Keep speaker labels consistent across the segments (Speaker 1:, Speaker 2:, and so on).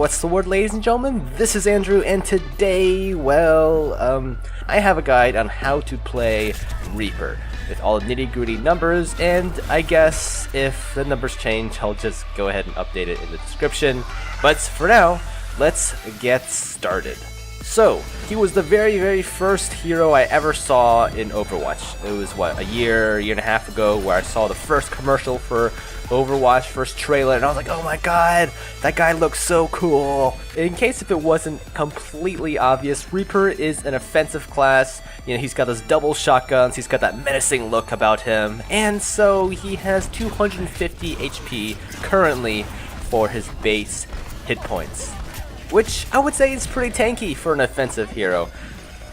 Speaker 1: what's the word, ladies and gentlemen? This is Andrew, and today, well, I have a guide on how to play Reaper with all the nitty-gritty numbers, and I guess if the numbers change, I'll just go ahead and update it in the description. But for now, let's get started. So, he was the very first hero I ever saw in Overwatch. It was, what, a year and a half ago where I saw the first commercial for Overwatch, first trailer, and I was like, oh my god, that guy looks so cool. In case if it wasn't completely obvious, Reaper is an offensive class. You know, he's got those double shotguns, he's got that menacing look about him, and so he has 250 HP currently for his base hit points, which I would say is pretty tanky for an offensive hero.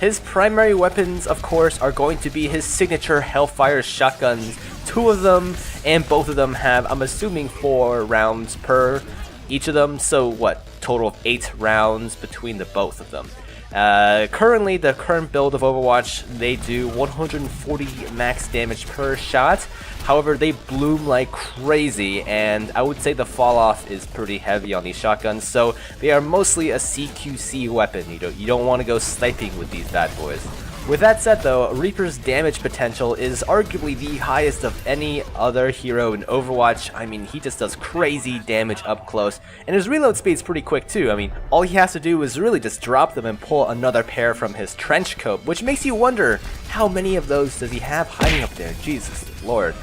Speaker 1: His primary weapons, of course, are going to be his signature Hellfire shotguns. Two of them, and both of them have, I'm assuming, 4 rounds per each of them, so what, total of 8 rounds between the both of them. Currently, the current build of Overwatch, they do 140 max damage per shot. However, they bloom like crazy, and I would say the fall off is pretty heavy on these shotguns, so they are mostly a CQC weapon. You don't want to go sniping with these bad boys. With that said though, Reaper's damage potential is arguably the highest of any other hero in Overwatch. I mean, he just does crazy damage up close, and his reload speed's pretty quick too. I mean, all he has to do is really just drop them and pull another pair from his trench coat, which makes you wonder, how many of those does he have hiding up there? Jesus Lord.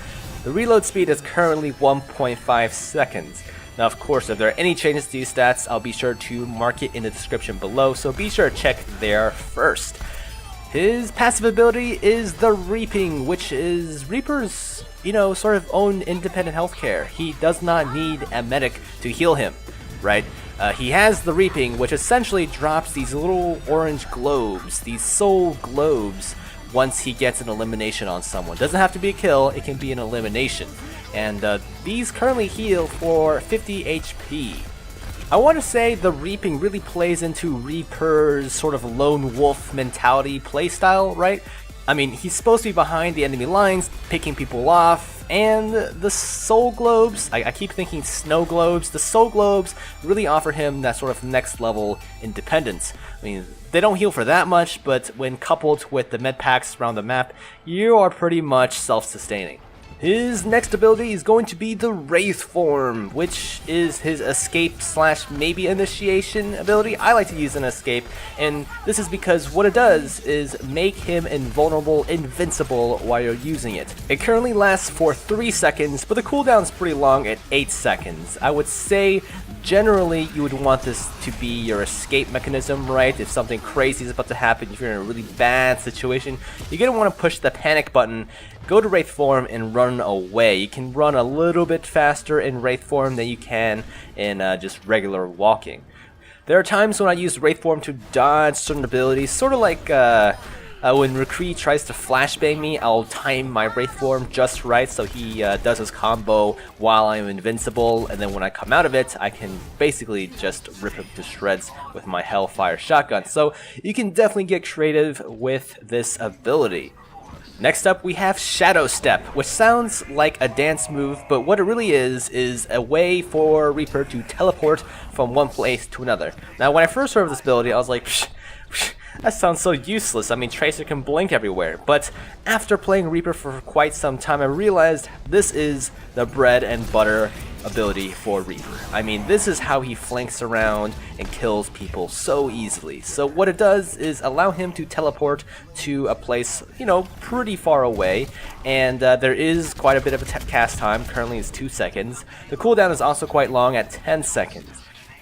Speaker 1: The reload speed is currently 1.5 seconds. Now, of course, if there are any changes to these stats, I'll be sure to mark it in the description below, so be sure to check there first. His passive ability is the Reaping, which is Reaper's, sort of own independent healthcare. He does not need a medic to heal him, right? He has the Reaping, which essentially drops these little orange globes, these soul globes, once he gets an elimination on someone. Doesn't have to be a kill, it can be an elimination. And these currently heal for 50 HP. I want to say the Reaping really plays into Reaper's sort of lone wolf mentality playstyle, right? I mean, he's supposed to be behind the enemy lines, picking people off, and the soul globes, I keep thinking snow globes, the soul globes really offer him that sort of next level independence. I mean, they don't heal for that much, but when coupled with the med packs around the map, you are pretty much self-sustaining. His next ability is going to be the Wraith Form, which is his escape / maybe initiation ability. I like to use an escape, and this is because what it does is make him invulnerable, invincible while you're using it. It currently lasts for 3 seconds, but the cooldown is pretty long at 8 seconds. I would say generally you would want this to be your escape mechanism, right? If something crazy is about to happen, if you're in a really bad situation, you're going to want to push the panic button, go to Wraith Form, and run away. You can run a little bit faster in Wraith Form than you can in just regular walking. There are times when I use Wraith Form to dodge certain abilities, sort of like when McCree tries to flashbang me, I'll time my Wraith Form just right so he does his combo while I'm invincible, and then when I come out of it, I can basically just rip him to shreds with my Hellfire shotgun. So you can definitely get creative with this ability. Next up, we have Shadow Step, which sounds like a dance move, but what it really is a way for Reaper to teleport from one place to another. Now, when I first heard of this ability, I was like, that sounds so useless. I mean, Tracer can blink everywhere. But after playing Reaper for quite some time, I realized this is the bread and butter ability for Reaper. I mean, this is how he flanks around and kills people so easily. So what it does is allow him to teleport to a place, pretty far away, and there is quite a bit of a cast time. Currently it's 2 seconds. The cooldown is also quite long at 10 seconds.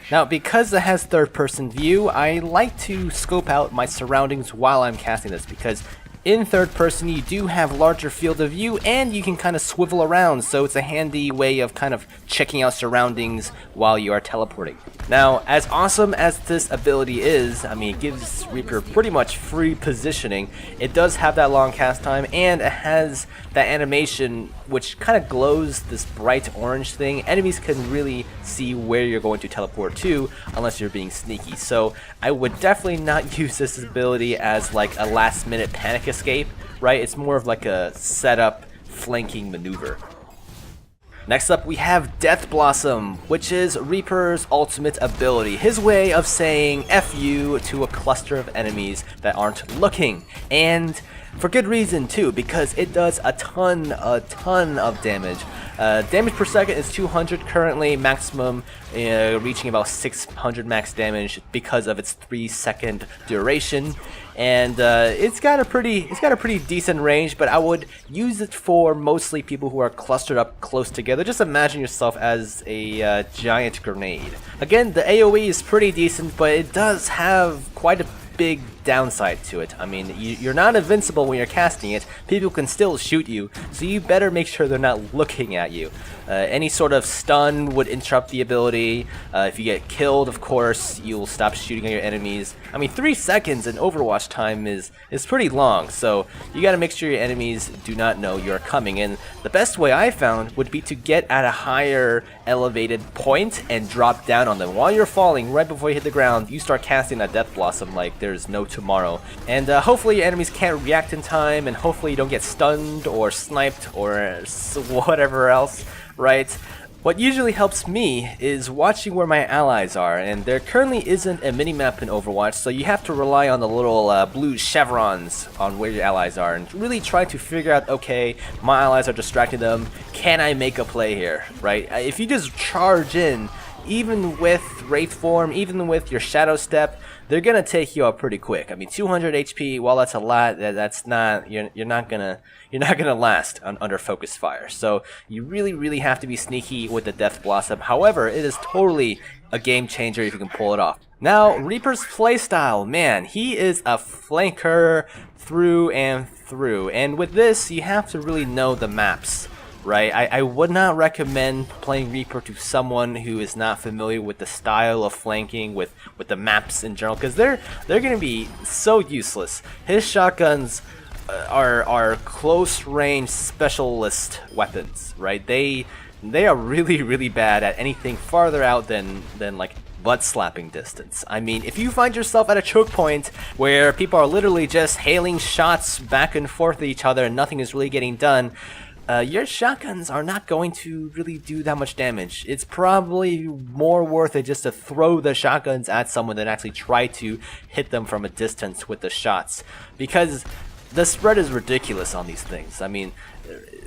Speaker 1: Now, because it has third-person view, I like to scope out my surroundings while I'm casting this, because in third person you do have larger field of view and you can kind of swivel around, so it's a handy way of kind of checking out surroundings while you are teleporting. Now, as awesome as this ability is, I mean, it gives Reaper pretty much free positioning. It does have that long cast time, and it has that animation which kind of glows this bright orange thing. Enemies can really see where you're going to teleport to unless you're being sneaky. So I would definitely not use this ability as like a last minute panic escape, right? It's more of like a setup flanking maneuver. Next up, we have Death Blossom, which is Reaper's ultimate ability. His way of saying F you to a cluster of enemies that aren't looking. And for good reason too, because it does a ton of damage. Damage per second is 200 currently, maximum reaching about 600 max damage because of its 3-second duration. And it's got a pretty decent range, but I would use it for mostly people who are clustered up close together. Just imagine yourself as a giant grenade. Again, the AoE is pretty decent, but it does have quite a big downside to it. I mean, you're not invincible when you're casting it. People can still shoot you, so you better make sure they're not looking at you. Any sort of stun would interrupt the ability. If you get killed, of course, you'll stop shooting at your enemies. I mean, 3 seconds in Overwatch time is pretty long, so you gotta make sure your enemies do not know you're coming. And the best way I found would be to get at a higher elevated point and drop down on them. While you're falling, right before you hit the ground, you start casting that Death Blossom like there's no tomorrow. And hopefully your enemies can't react in time, and hopefully you don't get stunned or sniped or whatever else, right? What usually helps me is watching where my allies are, and there currently isn't a minimap in Overwatch, so you have to rely on the little blue chevrons on where your allies are and really try to figure out, okay, my allies are distracting them, can I make a play here, right? If you just charge in, even with Wraith Form, even with your Shadow Step, they're gonna take you out pretty quick. I mean, 200 HP, while that's a lot, that's not, you're not gonna last under focus fire. So you really have to be sneaky with the Death Blossom. However, it is totally a game changer if you can pull it off. Now, Reaper's playstyle, man, he is a flanker through and through. And with this, you have to really know the maps. Right, I would not recommend playing Reaper to someone who is not familiar with the style of flanking, with the maps in general, because they're going to be so useless. His shotguns are close range specialist weapons, right? They are really bad at anything farther out than like butt slapping distance. I mean, if you find yourself at a choke point where people are literally just hailing shots back and forth at each other and nothing is really getting done, your shotguns are not going to really do that much damage. It's probably more worth it just to throw the shotguns at someone than actually try to hit them from a distance with the shots, because the spread is ridiculous on these things. I mean,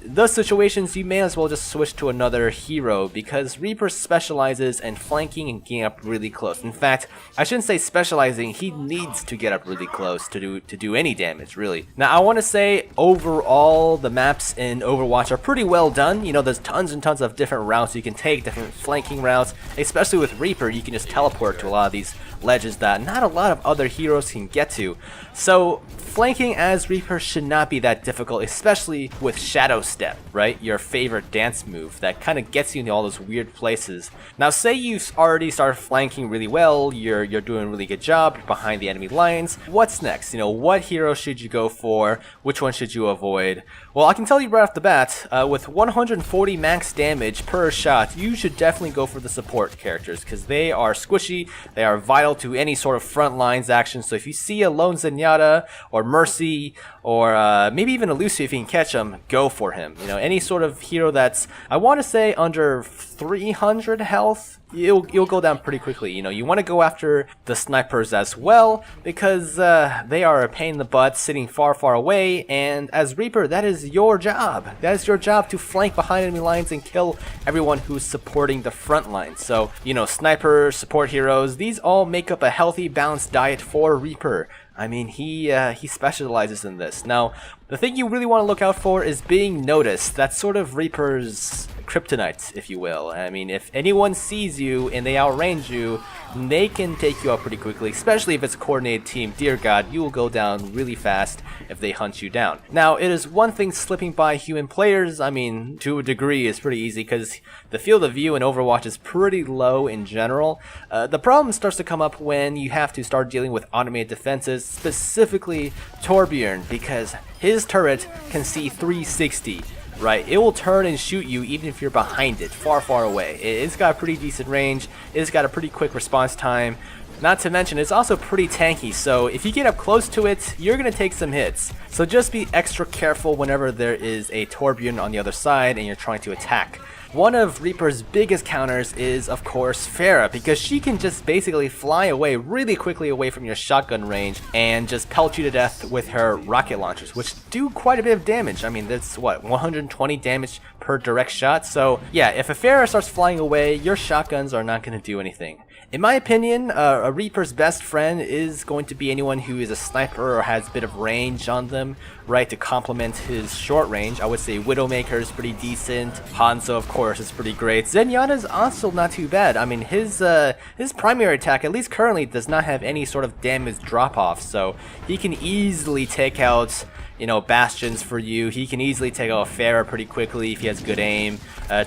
Speaker 1: those situations, you may as well just switch to another hero, because Reaper specializes in flanking and getting up really close. In fact, I shouldn't say specializing, he needs to get up really close to do any damage, really. Now, I want to say, overall, the maps in Overwatch are pretty well done. You know, there's tons and tons of different routes you can take, different flanking routes. Especially with Reaper, you can just teleport to a lot of these ledges that not a lot of other heroes can get to. So, flanking as Reaper should not be that difficult, especially with Shadow Step, right? Your favorite dance move that kind of gets you into all those weird places. Now, say you've already started flanking really well, you're doing a really good job, you're behind the enemy lines. What's next? You know, what hero should you go for? Which one should you avoid? Well, I can tell you right off the bat, with 140 max damage per shot, you should definitely go for the support characters, because they are squishy, they are vital to any sort of front lines action. So if you see a lone Zenyatta or Mercy or maybe even a Lucio, if you can catch him, go for him. You know, any sort of hero that's, I want to say, under 300 health, you'll go down pretty quickly. You know, you want to go after the snipers as well, because they are a pain in the butt sitting far away, and as Reaper, that is your job. That is your job, to flank behind enemy lines and kill everyone who's supporting the front line. So, you know, snipers, support heroes, these all make up a healthy, balanced diet for Reaper. I mean, he specializes in this. Now, the thing you really want to look out for is being noticed. That's sort of Reaper's kryptonite, if you will. I mean, if anyone sees you and they outrange you, they can take you out pretty quickly, especially if it's a coordinated team. Dear God, you will go down really fast if they hunt you down. Now, it is one thing slipping by human players. I mean, to a degree, is pretty easy, because the field of view in Overwatch is pretty low in general. The problem starts to come up when you have to start dealing with automated defenses, specifically Torbjorn, because his turret can see 360. Right, it will turn and shoot you even if you're behind it, far away. It's got a pretty decent range, it's got a pretty quick response time. Not to mention, it's also pretty tanky, so if you get up close to it, you're gonna take some hits. So just be extra careful whenever there is a Torbjorn on the other side and you're trying to attack. One of Reaper's biggest counters is, of course, Pharah, because she can just basically fly away really quickly away from your shotgun range and just pelt you to death with her rocket launchers, which do quite a bit of damage. I mean, that's what, 120 damage per direct shot? So yeah, if a Pharah starts flying away, your shotguns are not going to do anything. In my opinion, a Reaper's best friend is going to be anyone who is a sniper or has a bit of range on them, right, to complement his short range. I would say Widowmaker is pretty decent. Hanzo, of course, is pretty great. Zenyatta's also not too bad. I mean, his primary attack, at least currently, does not have any sort of damage drop-off, so he can easily take out, you know, bastions for you. He can easily take out Pharah pretty quickly if he has good aim.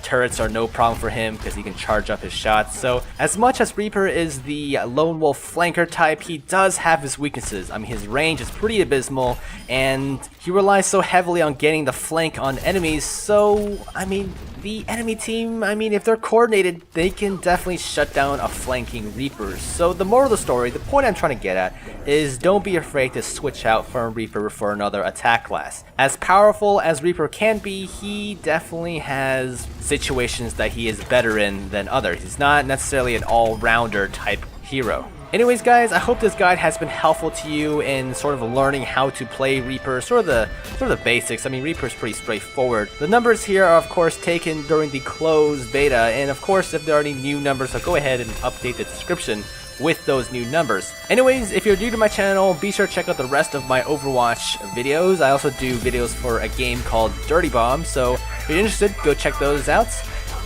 Speaker 1: Turrets are no problem for him because he can charge up his shots. So as much as Reaper is the lone wolf flanker type, he does have his weaknesses. I mean, his range is pretty abysmal and he relies so heavily on getting the flank on enemies. So, I mean, the enemy team, I mean, if they're coordinated, they can definitely shut down a flanking Reaper. So the moral of the story, the point I'm trying to get at, is don't be afraid to switch out from Reaper for another attack class. As powerful as Reaper can be, he definitely has situations that he is better in than others. He's not necessarily an all-rounder type hero. Anyways guys, I hope this guide has been helpful to you in sort of learning how to play Reaper, sort of the basics. I mean, Reaper is pretty straightforward. The numbers here are of course taken during the closed beta, and of course if there are any new numbers, I'll go ahead and update the description with those new numbers. Anyways, if you're new to my channel, be sure to check out the rest of my Overwatch videos. I also do videos for a game called Dirty Bomb, so if you're interested, go check those out.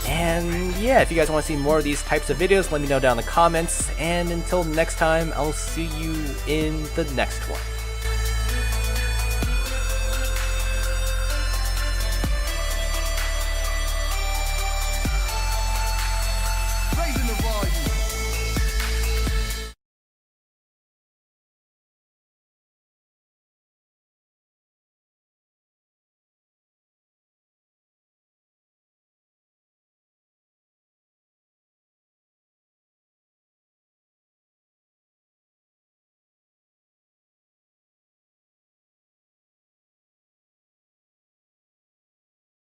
Speaker 1: And yeah, if you guys want to see more of these types of videos, let me know down in the comments. And until next time, I'll see you in the next one.